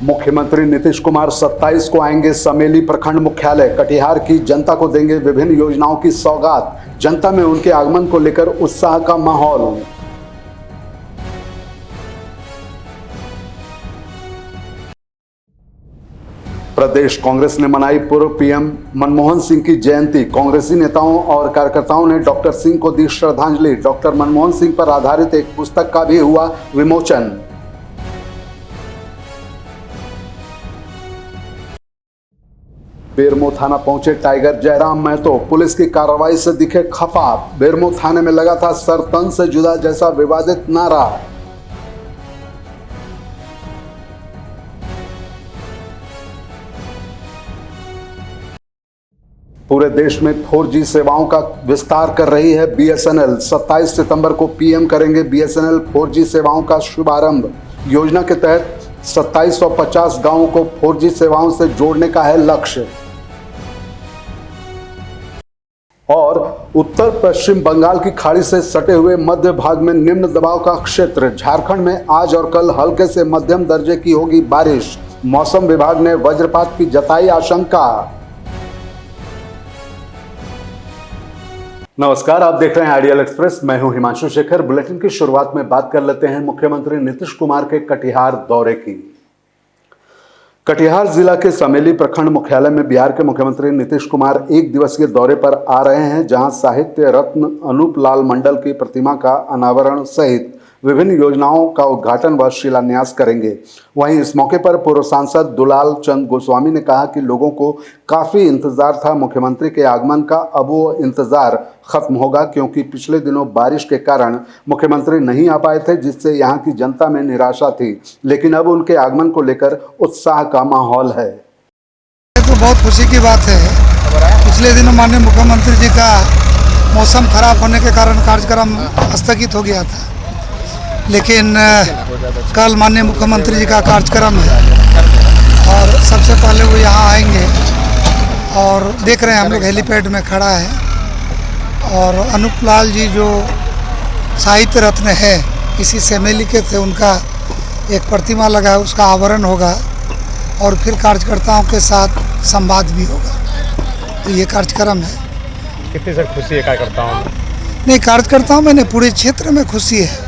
मुख्यमंत्री नीतीश कुमार 27 को आएंगे समेली प्रखंड मुख्यालय। कटिहार की जनता को देंगे विभिन्न योजनाओं की सौगात। जनता में उनके आगमन को लेकर उत्साह का माहौल। प्रदेश कांग्रेस ने मनाई पूर्व पीएम मनमोहन सिंह की जयंती। कांग्रेसी नेताओं और कार्यकर्ताओं ने डॉक्टर सिंह को दी श्रद्धांजलि। डॉक्टर मनमोहन सिंह पर आधारित एक पुस्तक का भी हुआ विमोचन। बेरमो थाना पहुंचे टाइगर जयराम महतो। पुलिस की कार्रवाई से दिखे खफा। बेरमो थाने में लगा था सर तन से जुदा जैसा विवादित नारा। पूरे देश में 4G सेवाओं का विस्तार कर रही है बीएसएनएल। 27 सितंबर को पीएम करेंगे बीएसएनएल 4G सेवाओं का शुभारंभ। योजना के तहत 2750 गांवों को 4G सेवाओं से जोड़ने का है लक्ष्य। और उत्तर पश्चिम बंगाल की खाड़ी से सटे हुए मध्य भाग में निम्न दबाव का क्षेत्र। झारखंड में आज और कल हल्के से मध्यम दर्जे की होगी बारिश। मौसम विभाग ने वज्रपात की जताई आशंका। नमस्कार, आप देख रहे हैं आइडियल एक्सप्रेस। मैं हूं हिमांशु शेखर। बुलेटिन की शुरुआत में बात कर लेते हैं मुख्यमंत्री नीतीश कुमार के कटिहार दौरे की। कटिहार जिला के समेली प्रखंड मुख्यालय में बिहार के मुख्यमंत्री नीतीश कुमार एक दिवसीय दौरे पर आ रहे हैं, जहां साहित्य रत्न अनूप लाल मंडल की प्रतिमा का अनावरण सहित विभिन्न योजनाओं का उद्घाटन व शिलान्यास करेंगे। वहीं इस मौके पर पूर्व सांसद दुलाल चंद गोस्वामी ने कहा कि लोगों को काफी इंतजार था मुख्यमंत्री के आगमन का। अब वो इंतजार खत्म होगा, क्योंकि पिछले दिनों बारिश के कारण मुख्यमंत्री नहीं आ पाए थे, जिससे यहाँ की जनता में निराशा थी। लेकिन अब उनके आगमन को लेकर उत्साह का माहौल है। तो बहुत खुशी की बात है। पिछले दिनों माननीय मुख्यमंत्री जी का मौसम खराब होने के कारण कार्यक्रम स्थगित हो गया था, लेकिन कल माननीय मुख्यमंत्री जी का कार्यक्रम है और सबसे पहले वो यहाँ आएंगे। और देख रहे हैं हम लोग हेलीपैड में खड़ा है। और अनूप लाल जी जो साहित्य रत्न है, इसी समेली के थे, उनका एक प्रतिमा लगा है, उसका आवरण होगा और फिर कार्यकर्ताओं के साथ संवाद भी होगा। तो ये कार्यक्रम है। कितनी सर खुशी है कार्यकर्ताओं में? नहीं, कार्यकर्ताओं में नहीं, पूरे क्षेत्र में खुशी है,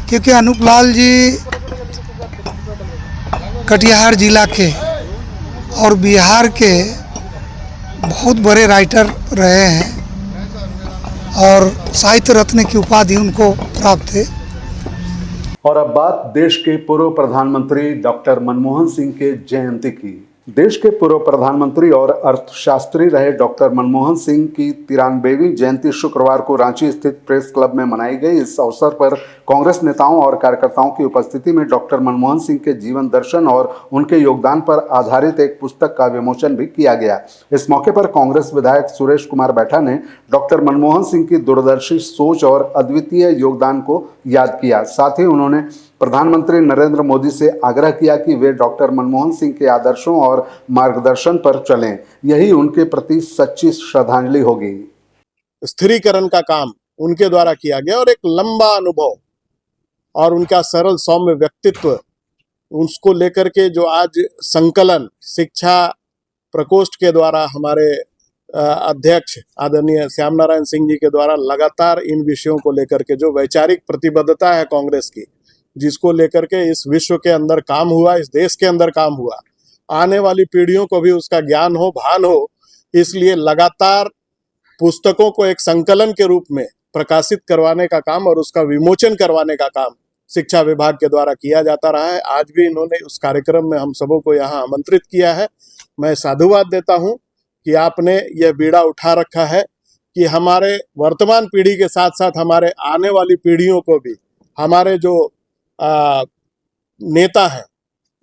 क्योंकि अनूप लाल जी कटिहार जिला के और बिहार के बहुत बड़े राइटर रहे हैं और साहित्य रत्न की उपाधि उनको प्राप्त है। और अब बात देश के पूर्व प्रधानमंत्री डॉक्टर मनमोहन सिंह के जयंती की। देश के पूर्व प्रधानमंत्री और अर्थशास्त्री रहे डॉक्टर मनमोहन सिंह की 93वीं जयंती शुक्रवार को रांची स्थित प्रेस क्लब में मनाई गई। इस अवसर पर कांग्रेस नेताओं और कार्यकर्ताओं की उपस्थिति में डॉक्टर मनमोहन सिंह के जीवन दर्शन और उनके योगदान पर आधारित एक पुस्तक का विमोचन भी किया गया। इस मौके पर कांग्रेस विधायक सुरेश कुमार बैठा ने डॉक्टर मनमोहन सिंह की दूरदर्शी सोच और अद्वितीय योगदान को याद किया। साथ ही उन्होंने प्रधानमंत्री नरेंद्र मोदी से आग्रह किया कि वे डॉक्टर मनमोहन सिंह के आदर्शों और मार्गदर्शन पर चलें। यही उनके प्रति सच्ची श्रद्धांजलि होगी। स्थिरीकरण का काम उनके द्वारा किया गया और एक लंबा अनुभव और उनका सरल सौम्य व्यक्तित्व, उसको लेकर के जो आज संकलन शिक्षा प्रकोष्ठ के द्वारा हमारे अध्यक्ष आदरणीय श्याम नारायण सिंह जी के द्वारा लगातार इन विषयों को लेकर के जो वैचारिक प्रतिबद्धता है कांग्रेस की, जिसको लेकर के इस विश्व के अंदर काम हुआ, इस देश के अंदर काम हुआ, आने वाली पीढ़ियों को भी उसका ज्ञान हो, भान हो, इसलिए लगातार पुस्तकों को एक संकलन के रूप में प्रकाशित करवाने का काम और उसका विमोचन करवाने का काम शिक्षा विभाग के द्वारा किया जाता रहा है। आज भी इन्होंने उस कार्यक्रम में हम सबों को यहाँ आमंत्रित किया है। मैं साधुवाद देता हूँ कि आपने यह बीड़ा उठा रखा है कि हमारे वर्तमान पीढ़ी के साथ साथ हमारे आने वाली पीढ़ियों को भी हमारे जो नेता हैं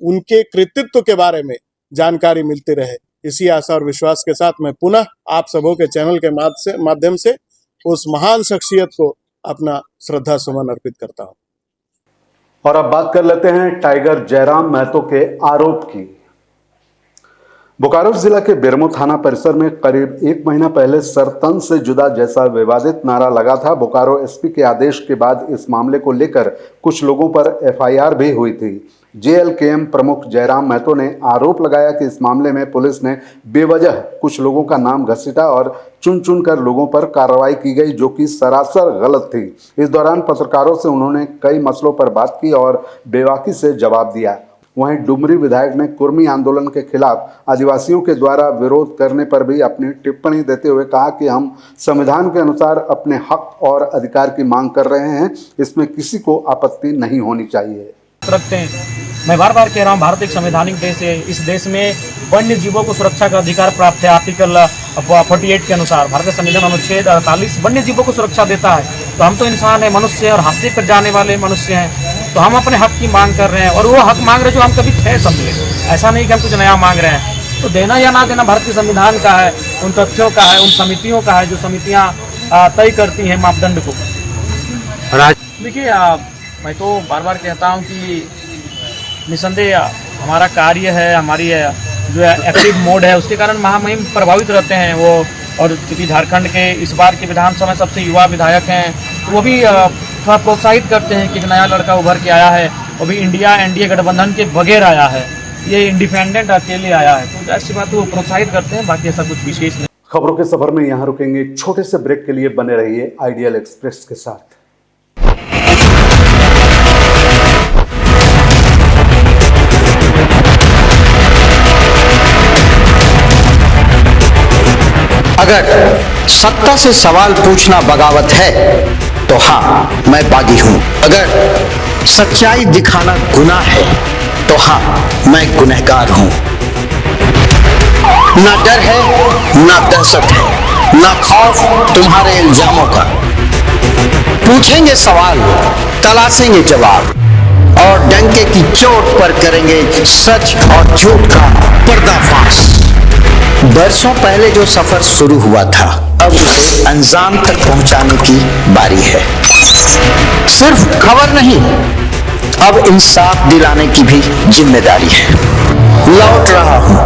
उनके कृतित्व के बारे में जानकारी मिलती रहे। इसी आशा और विश्वास के साथ मैं पुनः आप सबों के चैनल के माध्यम से उस महान शख्सियत को अपना श्रद्धा सुमन अर्पित करता हूं। और अब बात कर लेते हैं टाइगर जयराम महतो के आरोप की। बोकारो जिला के बेरमो थाना परिसर में करीब 1 महीना पहले सरतन से जुदा जैसा विवादित नारा लगा था। बोकारो एसपी के आदेश के बाद इस मामले को लेकर कुछ लोगों पर एफआईआर भी हुई थी। जेएलकेएम प्रमुख जयराम महतो ने आरोप लगाया कि इस मामले में पुलिस ने बेवजह कुछ लोगों का नाम घसीटा और चुन चुन कर लोगों पर कार्रवाई की गई, जो कि सरासर गलत थी। इस दौरान पत्रकारों से उन्होंने कई मसलों पर बात की और बेबाकी से जवाब दिया। वहीं डुमरी विधायक ने कुर्मी आंदोलन के खिलाफ आदिवासियों के द्वारा विरोध करने पर भी अपनी टिप्पणी देते हुए कहा कि हम संविधान के अनुसार अपने हक और अधिकार की मांग कर रहे हैं, इसमें किसी को आपत्ति नहीं होनी चाहिए। रखते हैं। मैं बार बार कह रहा हूँ, भारत एक संवैधानिक देश है। इस देश में वन्य जीवों को सुरक्षा का अधिकार प्राप्त है। आर्टिकल 48 के अनुसार भारतीय संविधान अनुच्छेद 48 वन्य जीवों को सुरक्षा देता है। तो हम तो इंसान है, मनुष्य है और हाशिए पर जाने वाले मनुष्य हैं। तो हम अपने हक की मांग कर रहे हैं और वो हक मांग रहे जो हम कभी थे समझे। ऐसा नहीं कि हम कुछ नया मांग रहे हैं। तो देना या ना देना भारतीय संविधान का है, उन तथ्यों का है, उन समितियों का है जो समितियाँ तय करती हैं मापदंड को। देखिए, मैं तो बार बार कहता हूं कि निसंदेह हमारा कार्य है, हमारी जो एक्टिव मोड है उसके कारण महामहिम प्रभावित रहते हैं वो। और चूँकि झारखंड के इस बार के विधानसभा में सबसे युवा विधायक हैं, तो वो भी थोड़ा प्रोत्साहित करते हैं कि एक नया लड़का उभर के आया है, वो भी इंडिया एनडीए गठबंधन के बगैर आया है, ये इंडिपेंडेंट अकेले आया है। तो ऐसी बात वो प्रोत्साहित करते हैं, बाकी ऐसा कुछ विशेष नहीं। खबरों के सफर में यहाँ रुकेंगे, एक छोटे से ब्रेक के लिए बने रहिए आइडियल एक्सप्रेस के साथ। अगर सत्ता से सवाल पूछना बगावत है तो हाँ, मैं बागी हूं। अगर सच्चाई दिखाना गुनाह है तो हाँ, मैं गुनहगार हूं। ना डर है, ना दहशत है, ना खौफ तुम्हारे इल्जामों का। पूछेंगे सवाल, तलाशेंगे जवाब और डंके की चोट पर करेंगे सच और झूठ का पर्दाफाश। बरसों पहले जो सफर शुरू हुआ था, अब अंजाम तक पहुंचाने की बारी है। सिर्फ खबर नहीं, अब इंसाफ दिलाने की भी जिम्मेदारी है। लौट रहा हूं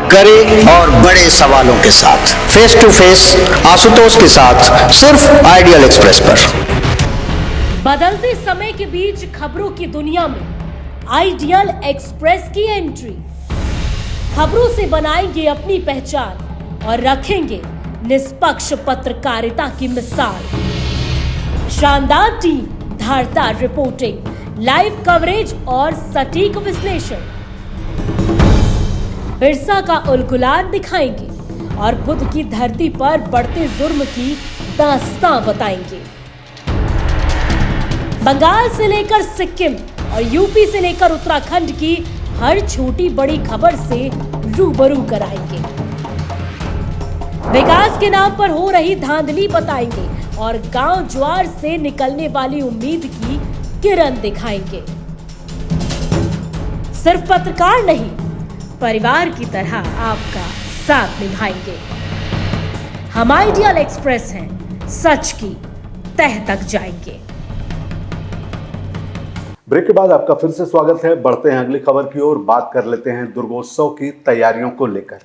कड़े और बड़े सवालों के साथ, फेस टू फेस आशुतोष के साथ, सिर्फ आइडियल एक्सप्रेस पर। बदलते समय के बीच खबरों की दुनिया में आइडियल एक्सप्रेस की एंट्री। खबरों से बनाएंगे अपनी पहचान और रखेंगे निष्पक्ष पत्रकारिता की मिसाल। शानदार टीम, धारदार रिपोर्टिंग, लाइव कवरेज और सटीक विश्लेषण। बिरसा का उलगुलान दिखाएंगे और बुद्ध की धरती पर बढ़ते जुर्म की दास्तां बताएंगे। बंगाल से लेकर सिक्किम और यूपी से लेकर उत्तराखंड की हर छोटी बड़ी खबर से रूबरू कराएंगे। विकास के नाम पर हो रही धांधली बताएंगे और गांव ज्वार से निकलने वाली उम्मीद की किरण दिखाएंगे। सिर्फ पत्रकार नहीं, परिवार की तरह आपका साथ निभाएंगे। हम आइडियल एक्सप्रेस हैं, सच की तह तक जाएंगे। ब्रेक के बाद आपका फिर से स्वागत है। बढ़ते हैं अगली खबर की ओर, बात कर लेते हैं दुर्गोत्सव की तैयारियों को लेकर।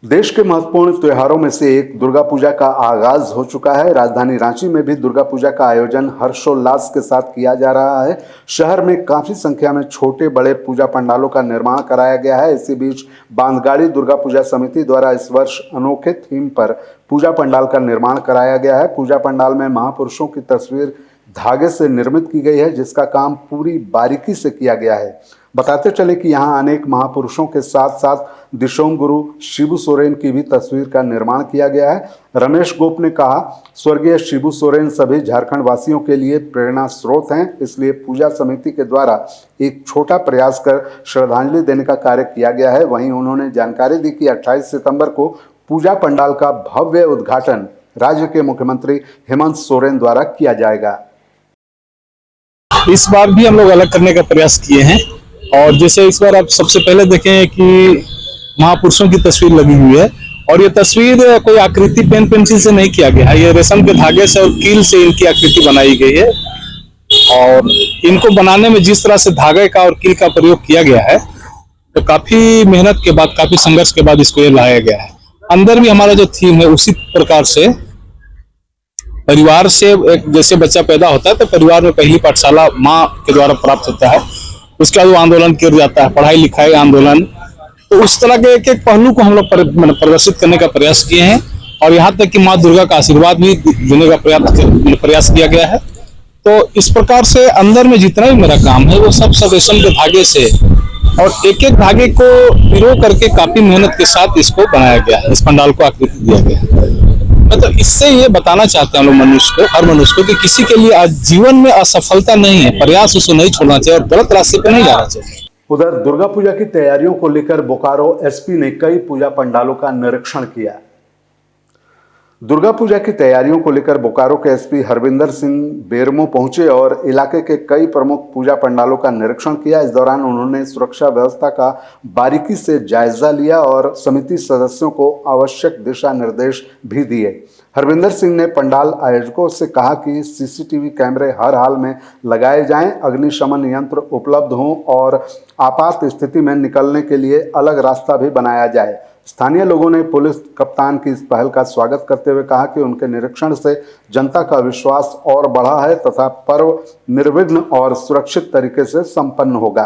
देश के महत्वपूर्ण त्योहारों में से एक दुर्गा पूजा का आगाज हो चुका है। राजधानी रांची में भी दुर्गा पूजा का आयोजन हर्षोल्लास के साथ किया जा रहा है। शहर में काफी संख्या में छोटे बड़े पूजा पंडालों का निर्माण कराया गया है। इसी बीच बांधगाड़ी दुर्गा पूजा समिति द्वारा इस वर्ष अनोखे थीम पर पूजा पंडाल का निर्माण कराया गया है। पूजा पंडाल में महापुरुषों की तस्वीर धागे से निर्मित की गई है, जिसका काम पूरी बारीकी से किया गया है। बताते चले कि यहाँ अनेक महापुरुषों के साथ साथ दिशोम गुरु शिबू सोरेन की भी तस्वीर का निर्माण किया गया है। रमेश गोप ने कहा, स्वर्गीय शिबू सोरेन सभी झारखंड वासियों के लिए प्रेरणा स्रोत हैं, इसलिए पूजा समिति के द्वारा एक छोटा प्रयास कर श्रद्धांजलि देने का कार्य किया गया है। वहीं उन्होंने जानकारी दी कि 28 सितंबर को पूजा पंडाल का भव्य उद्घाटन राज्य के मुख्यमंत्री हेमंत सोरेन द्वारा किया जाएगा। इस बार भी हम लोग अलग करने का प्रयास किए हैं और जैसे इस बार आप सबसे पहले देखें कि महापुरुषों की तस्वीर लगी हुई है और ये तस्वीर कोई आकृति पेन पेंसिल से नहीं किया गया है, ये रेशम के धागे से और कील से इनकी आकृति बनाई गई है। और इनको बनाने में जिस तरह से धागे का और कील का प्रयोग किया गया है तो काफी मेहनत के बाद, काफी संघर्ष के बाद इसको ये लाया गया है। अंदर भी हमारा जो थीम है उसी प्रकार से, परिवार से एक जैसे बच्चा पैदा होता है तो परिवार में पहली पाठशाला माँ के द्वारा प्राप्त होता है, उसके बाद वो आंदोलन किया जाता है, पढ़ाई लिखाई आंदोलन। तो उस तरह के एक एक पहलू को हम लोग प्रदर्शित करने का प्रयास किए हैं और यहाँ तक कि माँ दुर्गा का आशीर्वाद भी देने का प्रयास किया गया है। तो इस प्रकार से अंदर में जितना भी मेरा काम है वो सब रेशम के धागे से और एक एक धागे को पिरो करके काफी मेहनत के साथ इसको बनाया गया है, इस पंडाल को आकृति दिया गया है। मतलब इससे ये बताना चाहते हैं हम लोग हर मनुष्य को कि किसी के लिए आज जीवन में असफलता नहीं है, प्रयास उसको नहीं छोड़ना चाहिए और गलत रास्ते पर नहीं जाना चाहिए। उधर दुर्गा पूजा की तैयारियों को लेकर बोकारो एसपी ने कई पूजा पंडालों का निरीक्षण किया। दुर्गा पूजा की तैयारियों को लेकर बोकारो के एसपी हरविंदर सिंह बेरमो पहुंचे और इलाके के कई प्रमुख पूजा पंडालों का निरीक्षण किया। इस दौरान उन्होंने सुरक्षा व्यवस्था का बारीकी से जायजा लिया और समिति सदस्यों को आवश्यक दिशा निर्देश भी दिए। हरविंदर सिंह ने पंडाल आयोजकों से कहा कि सीसीटीवी कैमरे हर हाल में लगाए जाएं, अग्निशमन यंत्र उपलब्ध हों और आपात स्थिति में निकलने के लिए अलग रास्ता भी बनाया जाए। स्थानीय लोगों ने पुलिस कप्तान की इस पहल का स्वागत करते हुए कहा कि उनके निरीक्षण से जनता का विश्वास और बढ़ा है तथा पर्व निर्विघ्न और सुरक्षित तरीके से संपन्न होगा।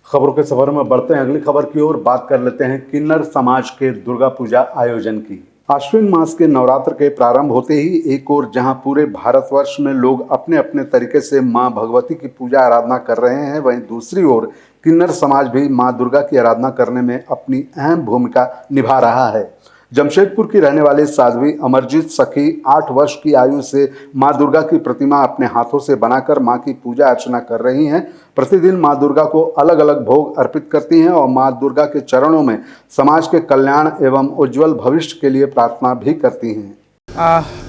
खबरों के सफर में बढ़ते हैं अगली खबर की ओर। बात कर लेते हैं किन्नर समाज के दुर्गा पूजा आयोजन की। आश्विन मास के नवरात्र के प्रारंभ होते ही एक ओर जहां पूरे भारतवर्ष में लोग अपने अपने तरीके से मां भगवती की पूजा आराधना कर रहे हैं, वहीं दूसरी ओर किन्नर समाज भी मां दुर्गा की आराधना करने में अपनी अहम भूमिका निभा रहा है। जमशेदपुर की रहने वाली साध्वी अमरजीत सखी 8 वर्ष की आयु से मां दुर्गा की प्रतिमा अपने हाथों से बनाकर मां की पूजा अर्चना कर रही हैं। प्रतिदिन मां दुर्गा को अलग अलग भोग अर्पित करती हैं और मां दुर्गा के चरणों में समाज के कल्याण एवं उज्जवल भविष्य के लिए प्रार्थना भी करती हैं।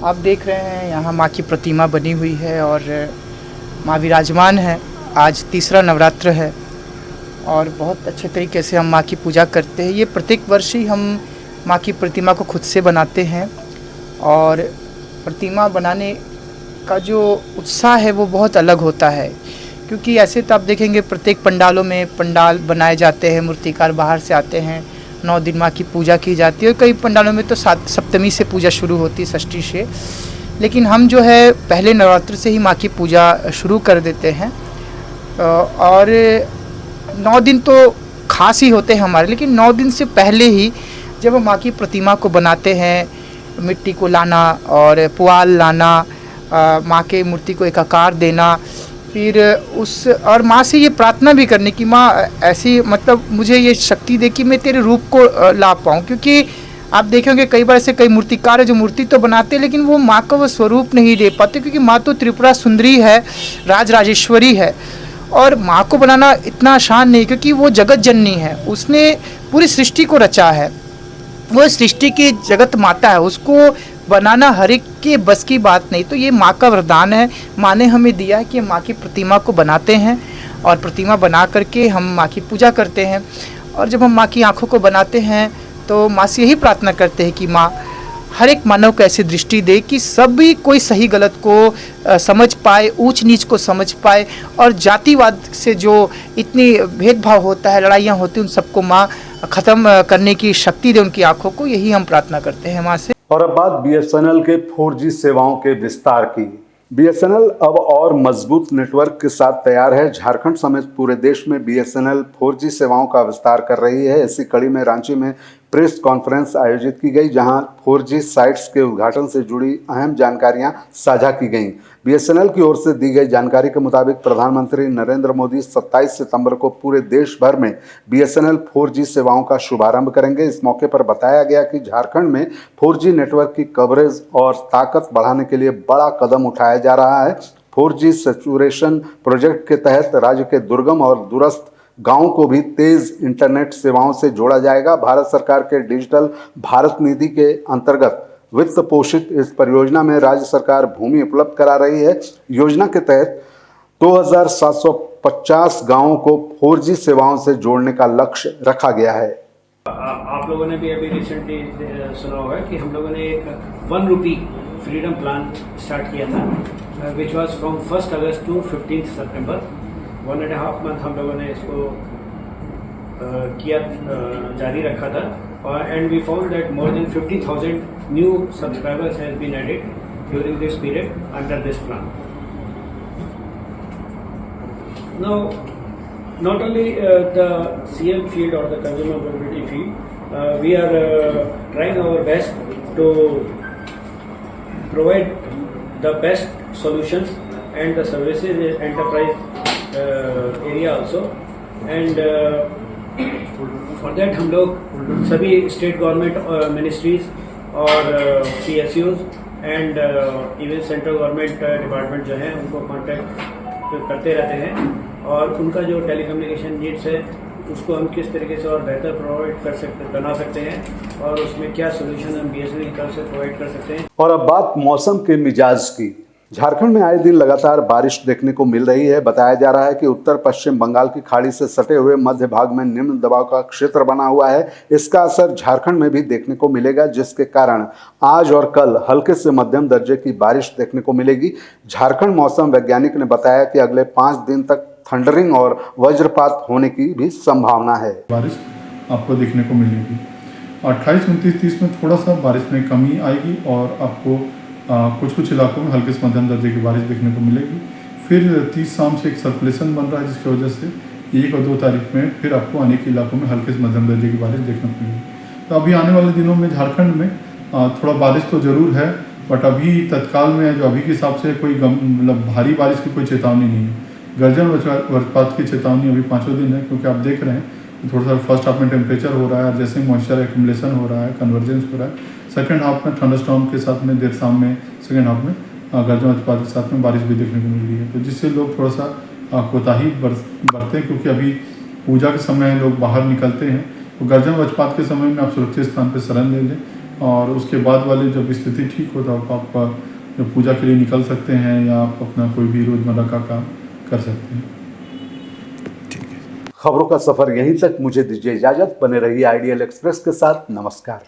आप देख रहे हैं यहाँ मां की प्रतिमा बनी हुई है और मां विराजमान है। आज तीसरा नवरात्र है और बहुत अच्छे तरीके से हम मां की पूजा करते हैं। ये प्रत्येक वर्ष ही हम माँ की प्रतिमा को खुद से बनाते हैं और प्रतिमा बनाने का जो उत्साह है वो बहुत अलग होता है, क्योंकि ऐसे तो आप देखेंगे प्रत्येक पंडालों में पंडाल बनाए जाते हैं, मूर्तिकार बाहर से आते हैं, 9 दिन माँ की पूजा की जाती है और कई पंडालों में तो सप्तमी से पूजा शुरू होती है, षष्ठी से। लेकिन हम जो है पहले नवरात्र से ही माँ की पूजा शुरू कर देते हैं और 9 दिन तो खास ही होते हैं हमारे, लेकिन 9 दिन से पहले ही जब हम माँ की प्रतिमा को बनाते हैं, मिट्टी को लाना और पुआल लाना, माँ के मूर्ति को एक आकार देना, फिर उस और माँ से ये प्रार्थना भी करने की माँ ऐसी मतलब मुझे ये शक्ति दे कि मैं तेरे रूप को ला पाऊँ। क्योंकि आप देखेंगे कई बार ऐसे कई मूर्तिकार है जो मूर्ति तो बनाते हैं लेकिन वो माँ का वो स्वरूप नहीं दे पाते, क्योंकि माँ तो त्रिपुरा सुंदरी है, राजराजेश्वरी है और माँ को बनाना इतना आसान नहीं, क्योंकि वो जगत जननी है, उसने पूरी सृष्टि को रचा है, वो सृष्टि की जगत माता है, उसको बनाना हर एक के बस की बात नहीं। तो ये माँ का वरदान है, माँ ने हमें दिया है कि माँ की प्रतिमा को बनाते हैं और प्रतिमा बना करके हम माँ की पूजा करते हैं। और जब हम माँ की आँखों को बनाते हैं तो माँ से यही प्रार्थना करते हैं कि माँ हर एक मानव को ऐसी दृष्टि दे कि सभी कोई सही गलत को समझ पाए, ऊंच नीच को समझ पाए और जातिवाद से जो इतनी भेदभाव होता है, लड़ाइयाँ होती हैं, उन सबको माँ ख़त्म करने की शक्ति दे उनकी आंखों को। यही हम प्रार्थना करते हैं माँ से। और अब बात बीएसएनएल के 4G सेवाओं के विस्तार की। बीएसएनएल अब और मजबूत नेटवर्क के साथ तैयार है। झारखंड समेत पूरे देश में बीएसएनएल 4G सेवाओं का विस्तार कर रही है। इसी कड़ी में रांची में प्रेस कॉन्फ्रेंस आयोजित की गई, जहां 4G साइट्स के उद्घाटन से जुड़ी अहम जानकारियां साझा की गईं। बीएसएनएल की ओर से दी गई जानकारी के मुताबिक प्रधानमंत्री नरेंद्र मोदी 27 सितंबर को पूरे देश भर में बीएसएनएल 4G सेवाओं का शुभारंभ करेंगे। इस मौके पर बताया गया कि झारखंड में 4G नेटवर्क की कवरेज और ताकत बढ़ाने के लिए बड़ा कदम उठाया जा रहा है। 4G सैचुरेशन प्रोजेक्ट के तहत राज्य के दुर्गम और दूरस्थ गांवों को भी तेज इंटरनेट सेवाओं से जोड़ा जाएगा। भारत सरकार के डिजिटल भारत निधि के अंतर्गत वित्त पोषित इस परियोजना में राज्य सरकार भूमि उपलब्ध करा रही है। योजना के तहत 2750 गांवों को 4G सेवाओं से जोड़ने का लक्ष्य रखा गया है। आप लोगों ने भी अभी रिसेंटली सुना होगा कि हम लोगों ने एक 1 रुपी फ्रीडम प्लान स्टार्ट किया था, which was from 1 August to 15 September. 1.5 month हम लोगों ने इसको जारी रखा था and we found that more than 50,000 new subscribers has been added during this period under this plan. Now, not only the CM field or the consumer mobility field, we are trying our best to provide the best solutions and the services in enterprise area also. And for that हम लोग सभी state government ministries और PSUs and even central government department जो हैं उनको contact करते रहते हैं और उनका जो टेलीकम्युनिकेशन नीड्स है उसको हम किस तरीके से और बेहतर प्रोवाइड कर सकते बना सकते हैं और उसमें क्या सोल्यूशन हम BSNL की तरफ से प्रोवाइड कर सकते हैं. और अब बात मौसम के मिजाज की. झारखंड में आए दिन लगातार बारिश देखने को मिल रही है. बताया जा रहा है कि उत्तर पश्चिम बंगाल की खाड़ी से सटे हुए मध्य भाग में निम्न दबाव का क्षेत्र बना हुआ है. इसका असर झारखंड में भी देखने को मिलेगा, जिसके कारण आज और कल हल्के से मध्यम दर्जे की बारिश देखने को मिलेगी. झारखंड मौसम वैज्ञानिक ने बताया कि अगले 5 दिन तक थंडरिंग और वज्रपात होने की भी संभावना है. बारिश आपको देखने को मिलेगी. 28, 29, 30 में थोड़ा सा बारिश में कमी आएगी और आपको कुछ इलाकों में हल्के से मध्यम दर्जे की बारिश देखने को मिलेगी. फिर 30 शाम से एक सर्कुलेशन बन रहा है जिसकी वजह से 1 और 2 तारीख में फिर आपको अनेक इलाकों में हल्के से मध्यम दर्जे की बारिश देखने को मिलेगी. तो अभी आने वाले दिनों में झारखंड में थोड़ा बारिश तो ज़रूर है, बट अभी तत्काल में जो अभी के हिसाब से कोई मतलब भारी बारिश की कोई चेतावनी नहीं है. गर्जन वज्रपात की चेतावनी अभी 5वें दिन है, क्योंकि आप देख रहे हैं थोड़ा सा फर्स्ट हाफ में टेम्परेचर हो रहा है, जैसे मॉइस्चर एक्यूमुलेशन हो रहा है, कन्वर्जेंस हो रहा है. सेकंड हाफ में थंडरस्टॉर्म के साथ में देर शाम में सेकंड हाफ में गर्जन वज्रपात के साथ में बारिश भी देखने को मिल रही है. तो जिससे लोग थोड़ा सा कोताही बरतें, क्योंकि अभी पूजा के समय लोग बाहर निकलते हैं. तो गर्जन वज्रपात के समय में आप सुरक्षित स्थान पर शरण ले लें और उसके बाद वाली जब स्थिति ठीक हो तो आप पूजा के लिए निकल सकते हैं या आप अपना कोई भी रोजमर्रा का काम कर सकते हैं. खबरों का सफर यहीं तक. मुझे दीजिए इजाजत. बने रहिए आइडियल एक्सप्रेस के साथ. नमस्कार.